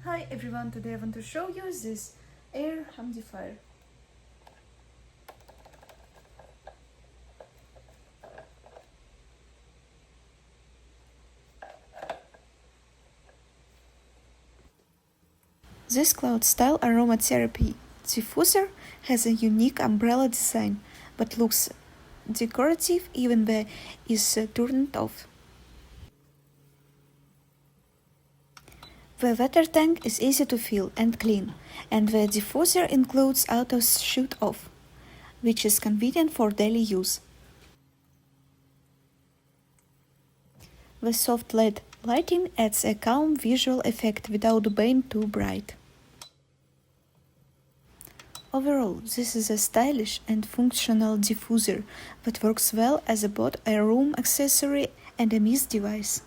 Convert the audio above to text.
Hi everyone, today I want to show you this air humidifier. This cloud-style aromatherapy diffuser has a unique umbrella design, but looks decorative even when it's turned off. The water tank is easy to fill and clean, and the diffuser includes auto shut-off, which is convenient for daily use. The soft LED lighting adds a calm visual effect without being too bright. Overall, this is a stylish and functional diffuser that works well as both a room accessory and a mist device.